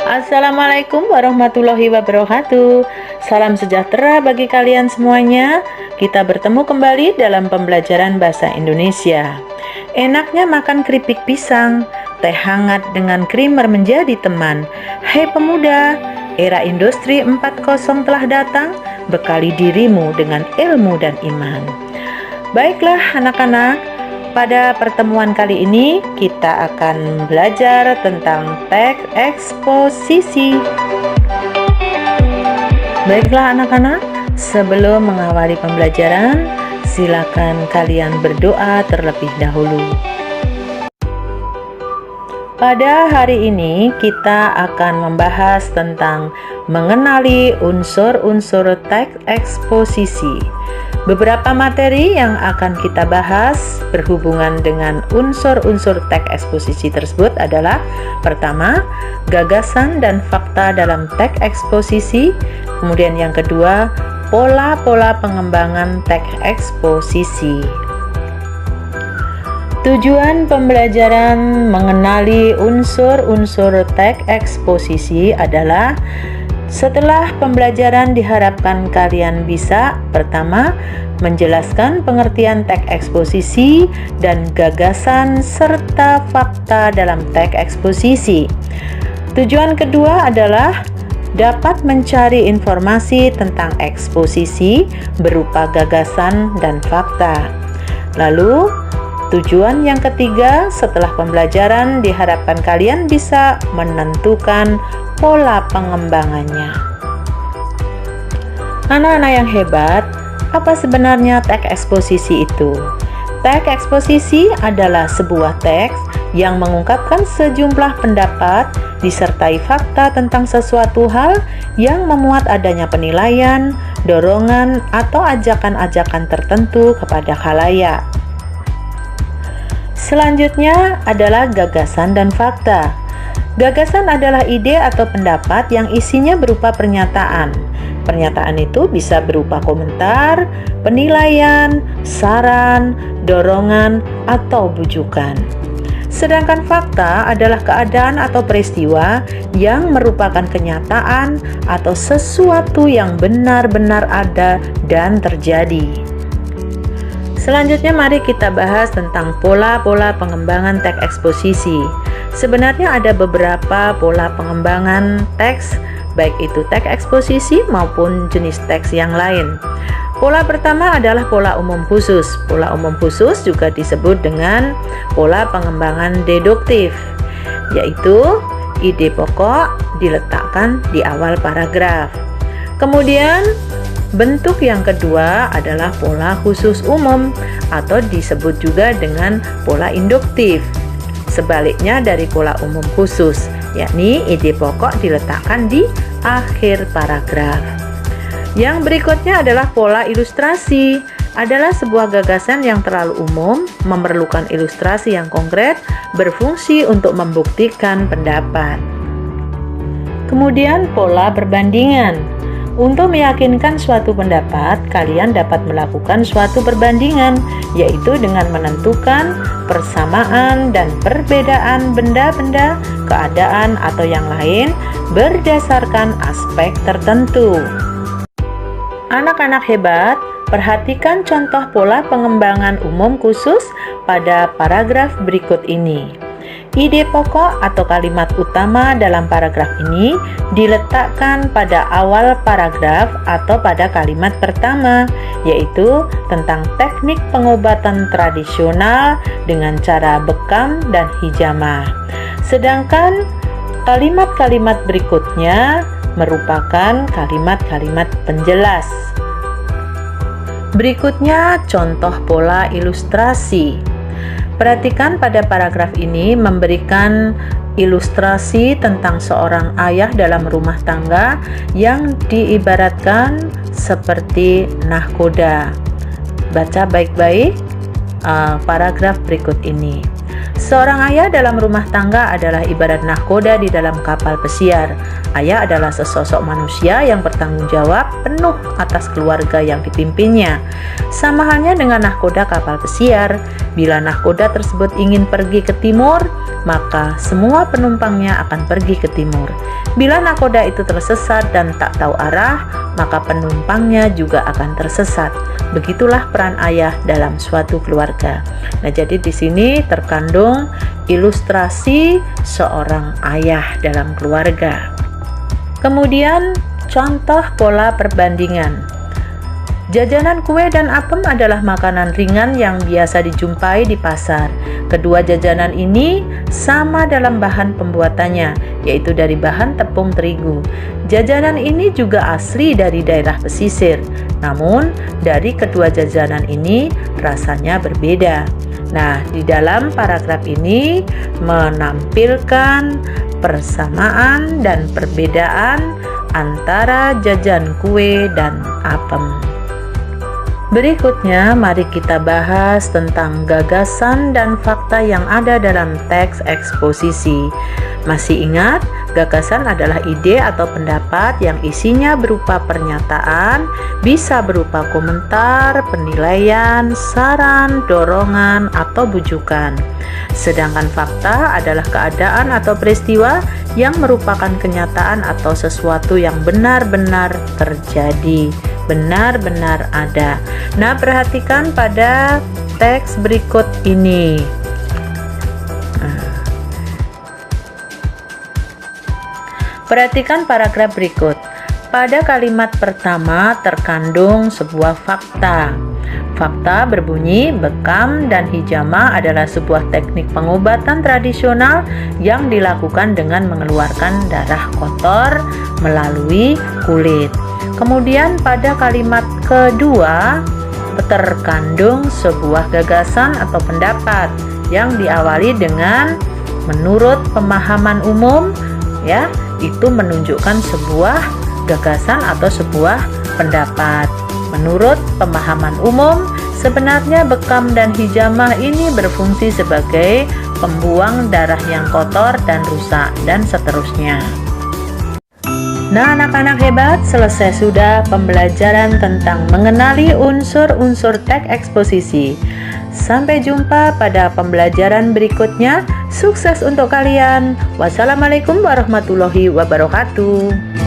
Assalamualaikum warahmatullahi wabarakatuh. Salam sejahtera bagi kalian semuanya. Kita bertemu kembali dalam pembelajaran bahasa Indonesia. Enaknya makan keripik pisang, teh hangat dengan krimer menjadi teman. Hai pemuda, era industri 4.0 telah datang, bekali dirimu dengan ilmu dan iman. Baiklah anak-anak, pada pertemuan kali ini kita akan belajar tentang teks eksposisi. Baiklah anak-anak, sebelum mengawali pembelajaran, silakan kalian berdoa terlebih dahulu. Pada hari ini kita akan membahas tentang mengenali unsur-unsur teks eksposisi. Beberapa materi yang akan kita bahas berhubungan dengan unsur-unsur teks eksposisi tersebut adalah: pertama, gagasan dan fakta dalam teks eksposisi. Kemudian yang kedua, pola-pola pengembangan teks eksposisi. Tujuan pembelajaran mengenali unsur-unsur teks eksposisi adalah: setelah pembelajaran diharapkan kalian bisa, pertama, menjelaskan pengertian teks eksposisi dan gagasan serta fakta dalam teks eksposisi. Tujuan kedua adalah dapat mencari informasi tentang eksposisi berupa gagasan dan fakta. Lalu, tujuan yang ketiga, setelah pembelajaran diharapkan kalian bisa menentukan pola pengembangannya. Anak-anak yang hebat, apa sebenarnya teks eksposisi itu? Teks eksposisi adalah sebuah teks yang mengungkapkan sejumlah pendapat disertai fakta tentang sesuatu hal yang memuat adanya penilaian, dorongan, atau ajakan-ajakan tertentu kepada khalayak. Selanjutnya adalah gagasan dan fakta. Gagasan adalah ide atau pendapat yang isinya berupa pernyataan. Pernyataan itu bisa berupa komentar, penilaian, saran, dorongan, atau bujukan. Sedangkan fakta adalah keadaan atau peristiwa yang merupakan kenyataan atau sesuatu yang benar-benar ada dan terjadi. Selanjutnya mari kita bahas tentang pola-pola pengembangan teks eksposisi. Sebenarnya ada beberapa pola pengembangan teks, baik itu teks eksposisi maupun jenis teks yang lain. Pola pertama adalah pola umum khusus. Pola umum khusus juga disebut dengan pola pengembangan deduktif, yaitu ide pokok diletakkan di awal paragraf. Kemudian bentuk yang kedua adalah pola khusus umum atau disebut juga dengan pola induktif. Sebaliknya dari pola umum khusus, yakni ide pokok diletakkan di akhir paragraf. Yang berikutnya adalah pola ilustrasi. Adalah sebuah gagasan yang terlalu umum, memerlukan ilustrasi yang konkret, berfungsi untuk membuktikan pendapat. Kemudian pola perbandingan. Untuk meyakinkan suatu pendapat, kalian dapat melakukan suatu perbandingan, yaitu dengan menentukan persamaan dan perbedaan benda-benda, keadaan, atau yang lain berdasarkan aspek tertentu. Anak-anak hebat, perhatikan contoh pola pengembangan umum khusus pada paragraf berikut ini. Ide pokok atau kalimat utama dalam paragraf ini diletakkan pada awal paragraf atau pada kalimat pertama, yaitu tentang teknik pengobatan tradisional dengan cara bekam dan hijamah. Sedangkan kalimat-kalimat berikutnya merupakan kalimat-kalimat penjelas. Berikutnya contoh pola ilustrasi. Perhatikan pada paragraf ini memberikan ilustrasi tentang seorang ayah dalam rumah tangga yang diibaratkan seperti nahkoda. Baca baik-baik paragraf berikut ini. Seorang ayah dalam rumah tangga adalah ibarat nahkoda di dalam kapal pesiar. Ayah adalah sesosok manusia yang bertanggung jawab penuh atas keluarga yang dipimpinnya. Sama halnya dengan nahkoda kapal pesiar, bila nahkoda tersebut ingin pergi ke timur, maka semua penumpangnya akan pergi ke timur. Bila nahkoda itu tersesat dan tak tahu arah, maka penumpangnya juga akan tersesat. Begitulah peran ayah dalam suatu keluarga. Nah, jadi di sini terkandung ilustrasi seorang ayah dalam keluarga. Kemudian contoh pola perbandingan. Jajanan kue dan apem adalah makanan ringan yang biasa dijumpai di pasar. Kedua jajanan ini sama dalam bahan pembuatannya, yaitu dari bahan tepung terigu. Jajanan ini juga asli dari daerah pesisir. Namun, dari kedua jajanan ini rasanya berbeda. Nah, di dalam paragraf ini menampilkan persamaan dan perbedaan antara jajan kue dan apem. Berikutnya, mari kita bahas tentang gagasan dan fakta yang ada dalam teks eksposisi. Masih ingat, gagasan adalah ide atau pendapat yang isinya berupa pernyataan, bisa berupa komentar, penilaian, saran, dorongan, atau bujukan. Sedangkan fakta adalah keadaan atau peristiwa yang merupakan kenyataan atau sesuatu yang benar-benar terjadi, benar-benar ada. Nah, perhatikan pada teks berikut ini. Perhatikan paragraf berikut. Pada kalimat pertama terkandung sebuah fakta. Fakta berbunyi, bekam dan hijama adalah sebuah teknik pengobatan tradisional yang dilakukan dengan mengeluarkan darah kotor melalui kulit. Kemudian pada kalimat kedua terkandung sebuah gagasan atau pendapat yang diawali dengan menurut pemahaman umum, ya, itu menunjukkan sebuah gagasan atau sebuah pendapat. Menurut pemahaman umum, sebenarnya bekam dan hijamah ini berfungsi sebagai pembuang darah yang kotor dan rusak, dan seterusnya. Nah, anak-anak hebat, selesai sudah pembelajaran tentang mengenali unsur-unsur teks eksposisi. Sampai jumpa pada pembelajaran berikutnya. Sukses untuk kalian. Wassalamualaikum warahmatullahi wabarakatuh.